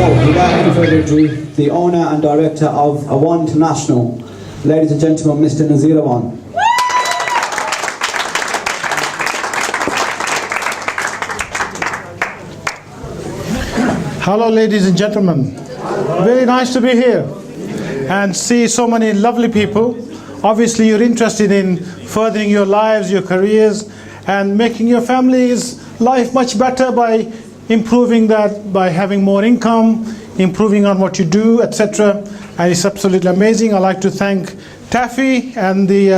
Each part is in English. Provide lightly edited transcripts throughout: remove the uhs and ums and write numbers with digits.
So, without any further ado, the owner and director of Awan International, ladies and gentlemen, Mr Nazir Awan. Hello ladies and gentlemen, very nice to be here and see so many lovely people. Obviously you're interested in furthering your lives, your careers, and making your family's life much better by improving that, by having more income, improving on what you do, etc. And it's absolutely amazing. I'd like to thank Taffy and the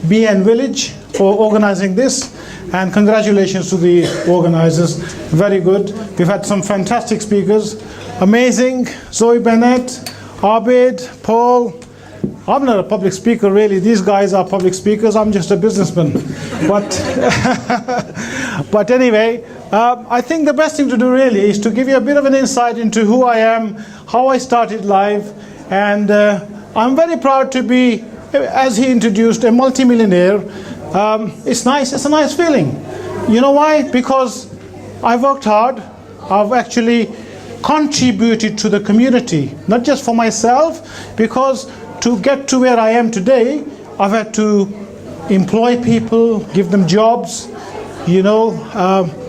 BN Village for organizing this, and congratulations to the organizers. Very good. We've had some fantastic speakers. Amazing. Zoe Bennett, Abid, Paul. I'm not a public speaker really. These guys are public speakers. I'm just a businessman. But anyway, I think the best thing to do really is to give you a bit of an insight into who I am, how I started life, and I'm very proud to be, as he introduced, a multimillionaire. It's nice. It's a nice feeling. You know why? Because I worked hard. I've actually contributed to the community, not just for myself, because to get to where I am today, I've had to employ people, give them jobs, you know,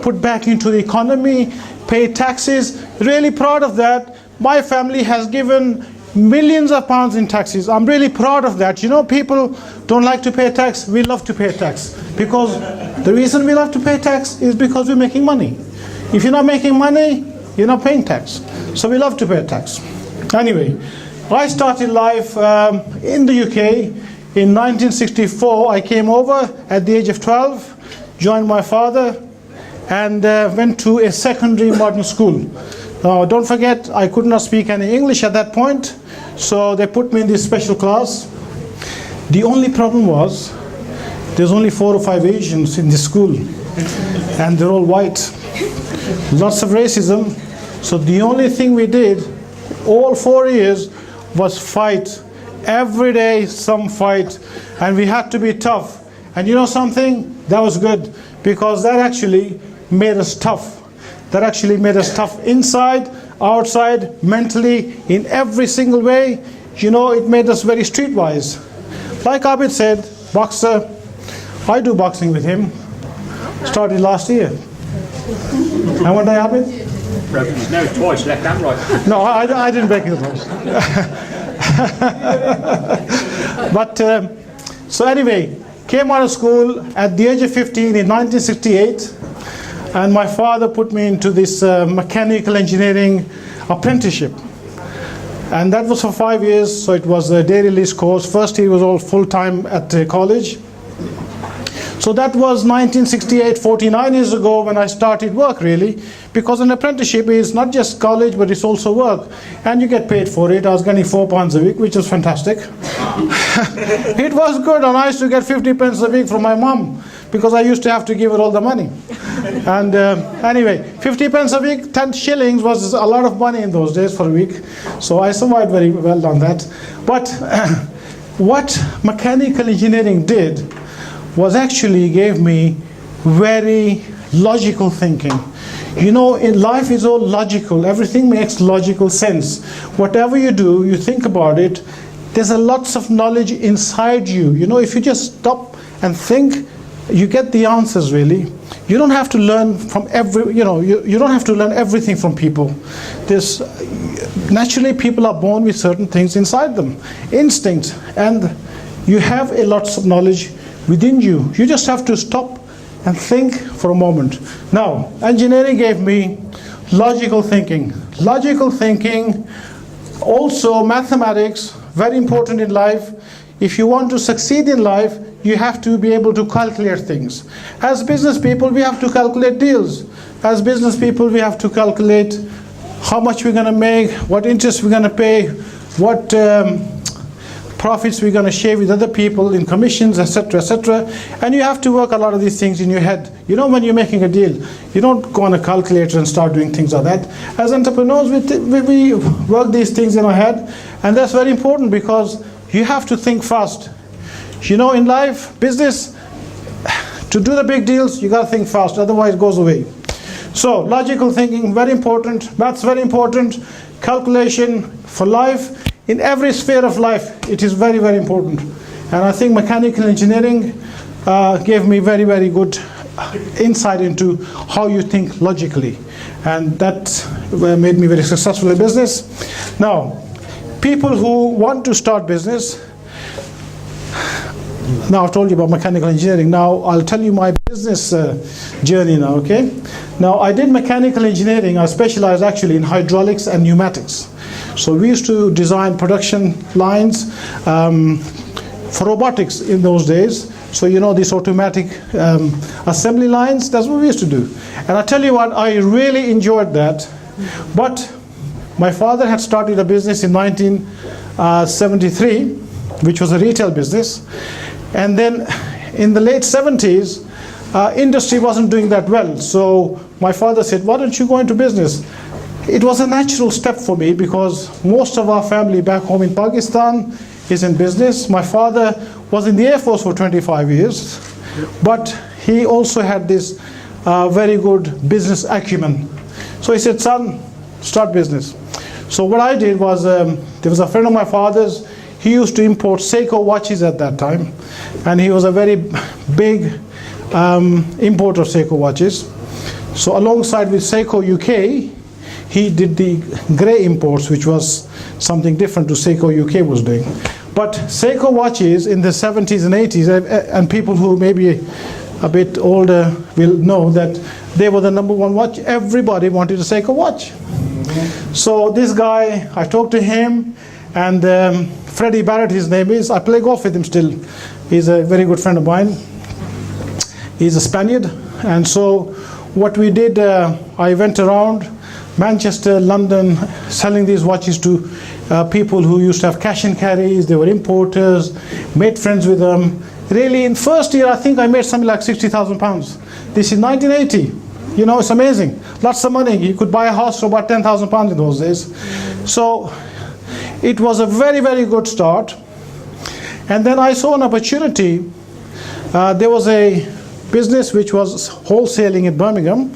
put back into the economy, pay taxes. Really proud of that. My family has given millions of pounds in taxes. I'm really proud of that. You know, people don't like to pay tax. We love to pay tax, because the reason we love to pay tax is because we're making money. If you're not making money, you're not paying tax. So we love to pay tax. Anyway, I started life in the UK in 1964. I came over at the age of 12, joined my father, and went to a secondary modern school. Now, don't forget, I could not speak any English at that point, so they put me in this special class. The only problem was, there's only 4 or 5 Asians in this school, and they're all white. Lots of racism. So the only thing we did, all 4 years, was fight. Every day, some fight, and we had to be tough. And you know something? That was good, because that actually made us tough. That actually made us tough inside, outside, mentally, in every single way. You know, it made us very streetwise. Like Abid said, boxer. I do boxing with him. Started last year. And what did I, Abid? No, twice, left and right. No, I didn't break his nose. But, so anyway, came out of school at the age of 15 in 1968. And my father put me into this mechanical engineering apprenticeship. And that was for 5 years, so it was a day release course. First year was all full-time at college. So that was 1968, 49 years ago when I started work really, because an apprenticeship is not just college, but it's also work. And you get paid for it. I was getting £4 a week, which was fantastic. It was good, and I used to get 50 pence a week from my mum, because I used to have to give her all the money. And anyway, 50 pence a week, 10 shillings was a lot of money in those days for a week. So I survived very well on that. But what mechanical engineering did was actually gave me very logical thinking. You know, in life is all logical. Everything makes logical sense. Whatever you do, you think about it, there's a lots of knowledge inside you. You know, if you just stop and think, you get the answers really. You don't have to learn from you don't have to learn everything from people. There's, naturally people are born with certain things inside them, instinct, and you have a lots of knowledge within you. You just have to stop and think for a moment. Now, engineering gave me logical thinking. Logical thinking, also mathematics, very important in life. If you want to succeed in life, you have to be able to calculate things. As business people, we have to calculate deals. As business people, we have to calculate how much we're going to make, what interest we're going to pay, what profits we're going to share with other people in commissions, etc., etc. And you have to work a lot of these things in your head. You know, when you're making a deal, you don't go on a calculator and start doing things like that. As entrepreneurs, we work these things in our head, and that's very important because you have to think fast. You know, in life, business, to do the big deals, you got to think fast, otherwise it goes away. So logical thinking, very important. Maths, very important. Calculation for life, in every sphere of life, it is very, very important. And I think mechanical engineering gave me very, very good insight into how you think logically. And that made me very successful in business. Now, people who want to start business, now I've told you about mechanical engineering. Now I'll tell you my business journey now, okay? Now I did mechanical engineering. I specialized actually in hydraulics and pneumatics. So we used to design production lines for robotics in those days. So you know these automatic assembly lines, that's what we used to do. And I tell you what, I really enjoyed that. But my father had started a business in 1973, which was a retail business. And then in the late 70s, industry wasn't doing that well. So my father said, why don't you go into business? It was a natural step for me because most of our family back home in Pakistan is in business. My father was in the Air Force for 25 years, but he also had this very good business acumen. So he said, son, start business. So what I did was, there was a friend of my father's, he used to import Seiko watches at that time, and he was a very big importer of Seiko watches. So alongside with Seiko UK, he did the grey imports, which was something different to Seiko UK was doing. But Seiko watches in the 70s and 80s, and people who may be a bit older will know that they were the number one watch. Everybody wanted a Seiko watch. So this guy, I talked to him, and Freddie Barrett, his name is. I play golf with him still. He's a very good friend of mine. He's a Spaniard. And so what we did, I went around Manchester, London, selling these watches to people who used to have cash and carries. They were importers, made friends with them. Really, in first year, I think I made something like £60,000. This is 1980. You know, it's amazing. Lots of money. You could buy a house for about £10,000 in those days. So it was a very, very good start. And then I saw an opportunity. There was a business which was wholesaling in Birmingham,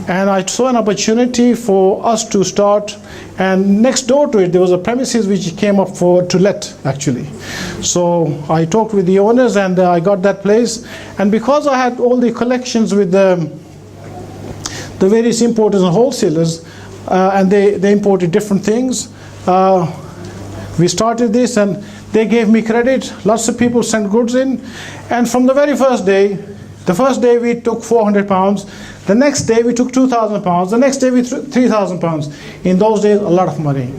and I saw an opportunity for us to start, and next door to it there was a premises which came up to let actually. So I talked with the owners, and I got that place. And because I had all the collections with the various importers and wholesalers, and they imported different things, we started this, and they gave me credit. Lots of people sent goods in, and from the very first day, the first day we took £400, the next day we took £2,000, the next day we took £3,000. In those days, a lot of money.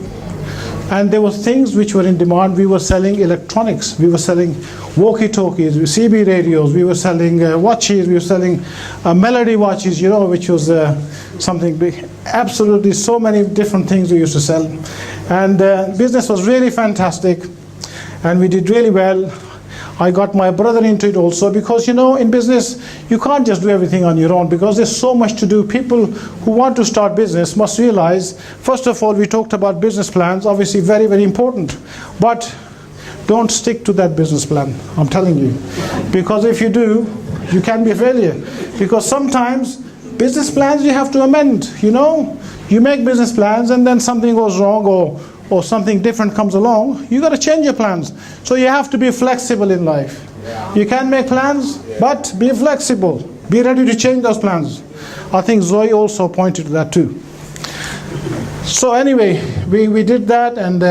And there were things which were in demand. We were selling electronics, we were selling walkie-talkies, CB radios, we were selling watches, we were selling melody watches, you know, which was something big. Absolutely so many different things we used to sell. And business was really fantastic, and we did really well. I got my brother into it also, because you know, in business you can't just do everything on your own, because there's so much to do. People who want to start business must realize, first of all, we talked about business plans, obviously very, very important, but don't stick to that business plan, I'm telling you, because if you do, you can be a failure. Because sometimes business plans you have to amend, you know, you make business plans and then something goes wrong, or something different comes along, you got to change your plans. So you have to be flexible in life. You can make plans, but be flexible. Be ready to change those plans. I think Zoe also pointed to that too. So anyway, we did that, and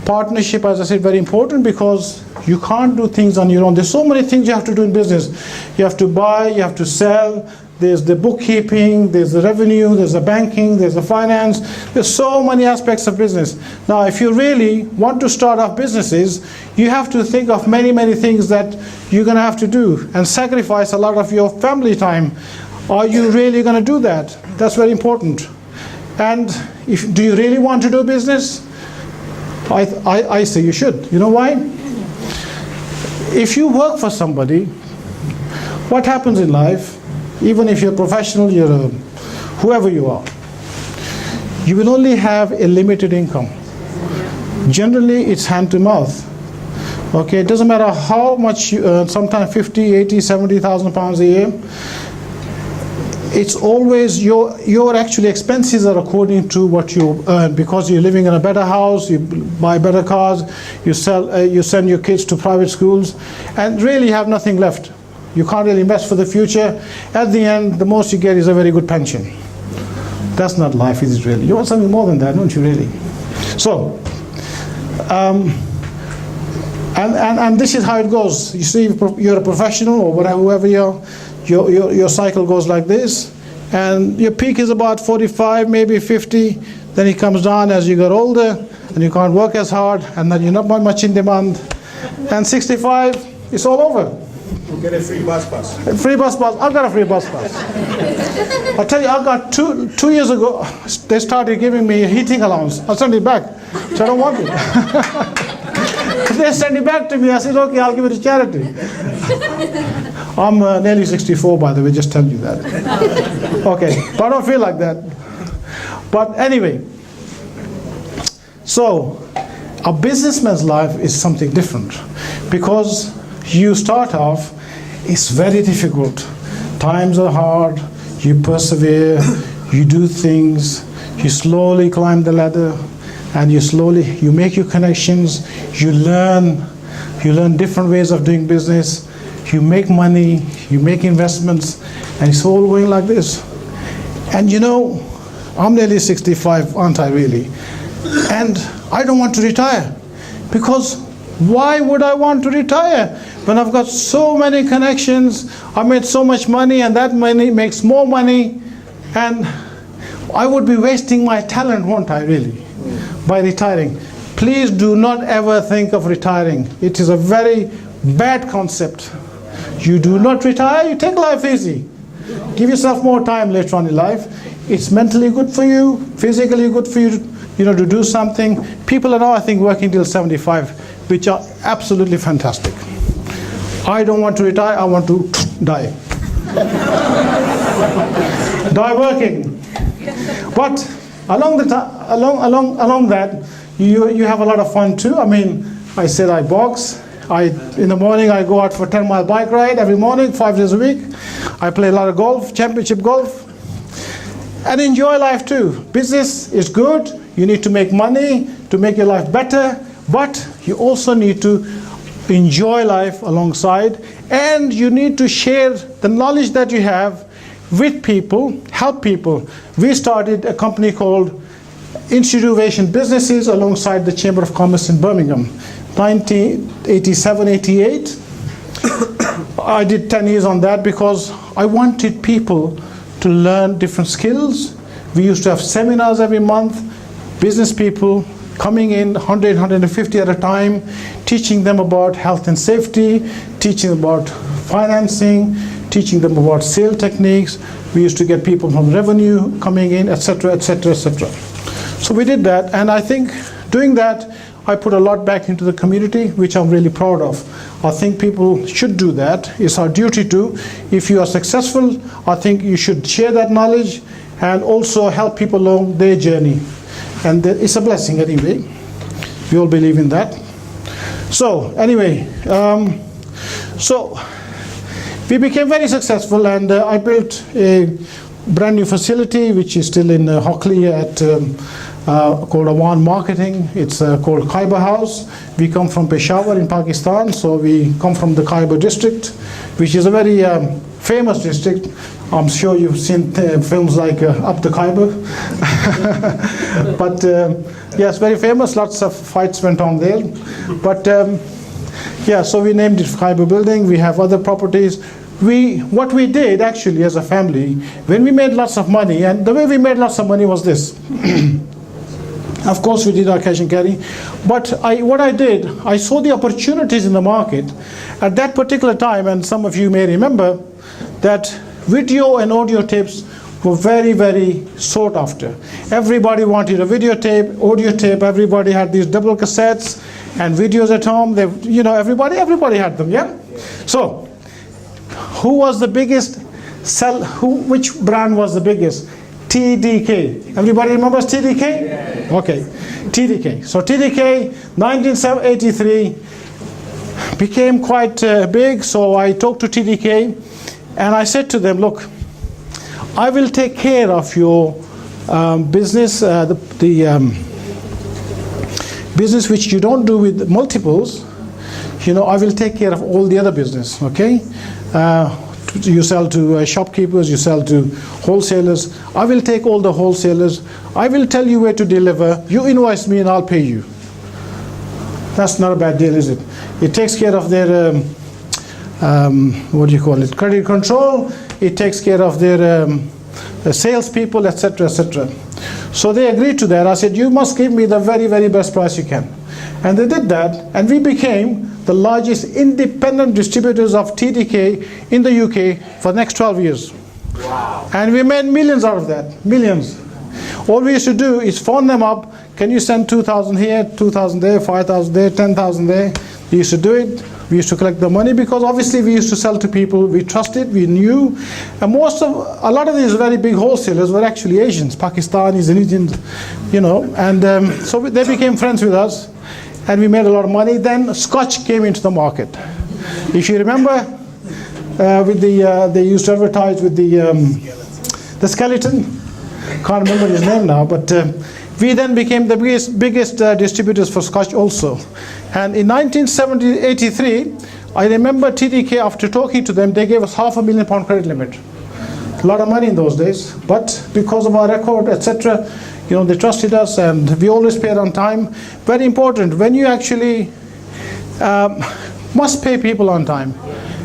partnership, as I said, very important, because you can't do things on your own. There's so many things you have to do in business. You have to buy, you have to sell, there's the bookkeeping, there's the revenue, there's the banking, there's the finance. There's so many aspects of business. Now, if you really want to start off businesses, you have to think of many, many things that you're going to have to do, and sacrifice a lot of your family time. Are you really going to do that? That's very important. And do you really want to do business? I say you should. You know why? If you work for somebody, what happens in life, even if you're professional, you're whoever you are, you will only have a limited income. Generally, it's hand to mouth. Okay, it doesn't matter how much you earn, sometimes 50, 80, 70,000 pounds a year. it's always your actually expenses are according to what you earn, because you're living in a better house, you buy better cars, you send your kids to private schools, and really have nothing left. You can't really invest for the future. At the end, the most you get is a very good pension. That's not life, is it really? You want something more than that, don't you really? So, and this is how it goes. You see, you're a professional or whatever, whoever you are, your cycle goes like this, and your peak is about 45, maybe 50, then it comes down as you get older, and you can't work as hard, and then you're not much in demand, and 65, it's all over. You get a free bus pass. A free bus pass. I got a free bus pass. I tell you, I got two years ago, they started giving me a heating allowance. I sent it back, so I don't want it. They sent it back to me. I said, okay, I'll give it to charity. I'm nearly 64, by the way, just tell you that. Okay, but I don't feel like that. But anyway, so a businessman's life is something different, because you start off, it's very difficult. Times are hard, you persevere, you do things, you slowly climb the ladder, and you make your connections, you learn different ways of doing business, you make money, you make investments, and it's all going like this. And you know, I'm nearly 65, aren't I really? And I don't want to retire, because why would I want to retire when I've got so many connections, I made so much money, and that money makes more money, and I would be wasting my talent, won't I really, by retiring? Please do not ever think of retiring. It is a very bad concept. You do not retire, you take life easy. Give yourself more time later on in life. It's mentally good for you, physically good for you, to do something. People are now, I think, working till 75, which are absolutely fantastic. I don't want to retire, I want to die. Die working. But along that, you have a lot of fun too. I mean, I said I box. In the morning I go out for a 10-mile bike ride every morning, 5 days a week. I play a lot of golf, championship golf, and enjoy life too. Business is good. You need to make money to make your life better, but you also need to enjoy life alongside, and you need to share the knowledge that you have with people, help people. We started a company called Institute of Asian Businesses alongside the Chamber of Commerce in Birmingham, 1987-88. I did 10 years on that because I wanted people to learn different skills. We used to have seminars every month, business people coming in 100, 150 at a time, teaching them about health and safety, teaching them about financing, teaching them about sales techniques. We used to get people from revenue coming in, etc., etc., etc. So we did that, and I think doing that, I put a lot back into the community, which I'm really proud of. I think people should do that. It's our duty to. If you are successful, I think you should share that knowledge and also help people along their journey. And it's a blessing anyway. We all believe in that. So anyway, so we became very successful, and I built a brand new facility which is still in Hockley at called Awan Marketing. It's called Khyber House. We come from Peshawar in Pakistan, so we come from the Khyber district, which is a very famous district. I'm sure you've seen films like Up the Khyber. But yes, very famous. Lots of fights went on there. But yeah, so we named it Khyber Building. We have other properties. What we did actually as a family, when we made lots of money, and the way we made lots of money was this. Of course, we did our cash and carry, but what I did, I saw the opportunities in the market at that particular time, and some of you may remember that video and audio tapes were very, very sought after. Everybody wanted a videotape, audio tape. Everybody had these double cassettes and videos at home. Everybody had them. Yeah. So, who was the biggest? Which brand was the biggest? TDK. Everybody remembers TDK? Yeah. Okay, TDK. So TDK, 1983, became quite big. So I talked to TDK, and I said to them, look, I will take care of your business, business which you don't do with multiples. I will take care of all the other business, okay? You sell to shopkeepers, you sell to wholesalers. I will take all the wholesalers. I will tell you where to deliver. You invoice me and I'll pay you. That's not a bad deal, is it? It takes care of their, what do you call it, credit control. It takes care of their salespeople, etc., etc. So they agreed to that. I said, you must give me the very, very best price you can. And they did that, and we became the largest independent distributors of TDK in the UK for the next 12 years. Wow. And we made millions out of that, millions. All we used to do is phone them up. Can you send 2,000 here, 2,000 there, 5,000 there, 10,000 there? We used to do it. We used to collect the money because obviously we used to sell to people we trusted, we knew. And a lot of these very big wholesalers were actually Asians, Pakistanis and Indians, and so they became friends with us and we made a lot of money. Then Scotch came into the market. If you remember, they used to advertise with the skeleton. Can't remember his name now, but we then became the biggest distributors for Scotch also. And in 1983, I remember TDK, after talking to them, they gave us £500,000 credit limit. A lot of money in those days, but because of our record, etc., they trusted us and we always paid on time. Very important, when you actually must pay people on time.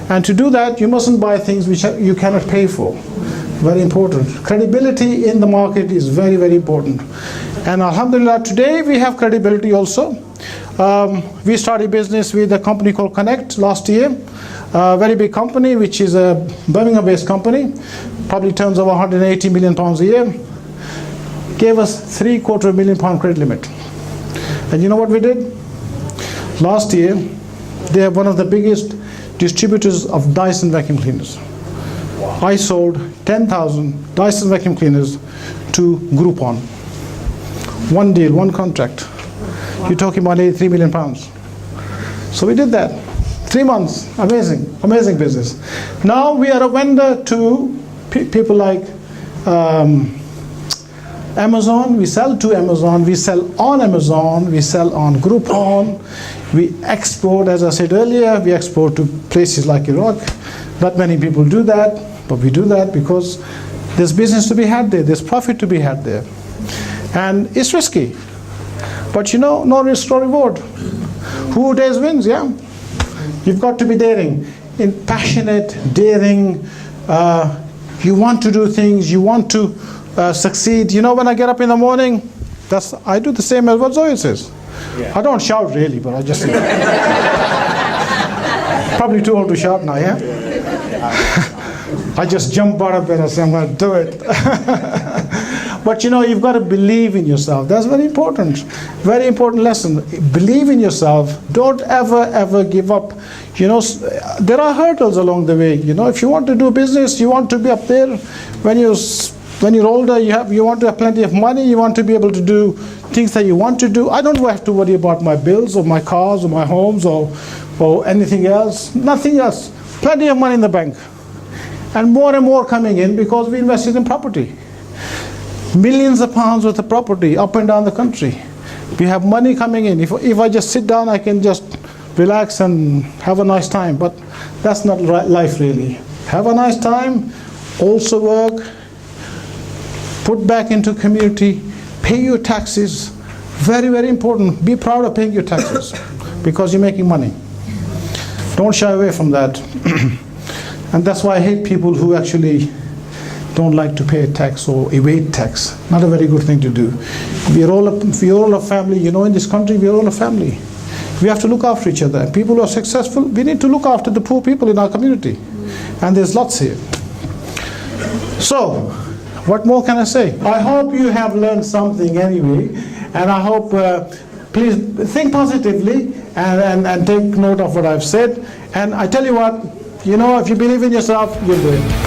And to do that, you mustn't buy things which you cannot pay for. Very important. Credibility in the market is very, very important. And alhamdulillah, today we have credibility also. We started business with a company called Connect last year. A very big company, which is a Birmingham-based company. Probably turns over £180 million a year. Gave us £750,000 credit limit. And you know what we did? Last year, they are one of the biggest distributors of Dyson vacuum cleaners. I sold 10,000 Dyson vacuum cleaners to Groupon. One deal, one contract. You're talking about £83 million. So we did that. 3 months. Amazing, amazing business. Now we are a vendor to people like Amazon. We sell to Amazon. We sell on Amazon. We sell on Groupon. We export, as I said earlier, we export to places like Iraq. Not many people do that, but we do that because there's business to be had there. There's profit to be had there. And it's risky. But no risk, no reward. Who dares wins, yeah? You've got to be daring. Passionate, daring. You want to do things. You want to succeed. When I get up in the morning, I do the same as what Zoe says. Yeah. I don't shout really, but I just probably too old to shout now, yeah? I just jump out of bed and say, I'm going to do it. But you've got to believe in yourself. That's very important. Very important lesson. Believe in yourself. Don't ever give up. There are hurdles along the way. If you want to do business, you want to be up there. When you're older, you want to have plenty of money. You want to be able to do things that you want to do. I don't have to worry about my bills or my cars or my homes or anything else. Nothing else. Plenty of money in the bank. And more coming in because we invested in property. Millions of pounds worth of property up and down the country. We have money coming in. If I just sit down, I can just relax and have a nice time. But that's not life really. Have a nice time, also work, put back into community, pay your taxes. Very, very important. Be proud of paying your taxes because you're making money. Don't shy away from that. And that's why I hate people who actually don't like to pay tax or evade tax. Not a very good thing to do. We're all a family. In this country, we're all a family. We have to look after each other. People who are successful, we need to look after the poor people in our community. And there's lots here. So, what more can I say? I hope you have learned something anyway. And I hope, please think positively and take note of what I've said. And I tell you what, if you believe in yourself, you'll do it.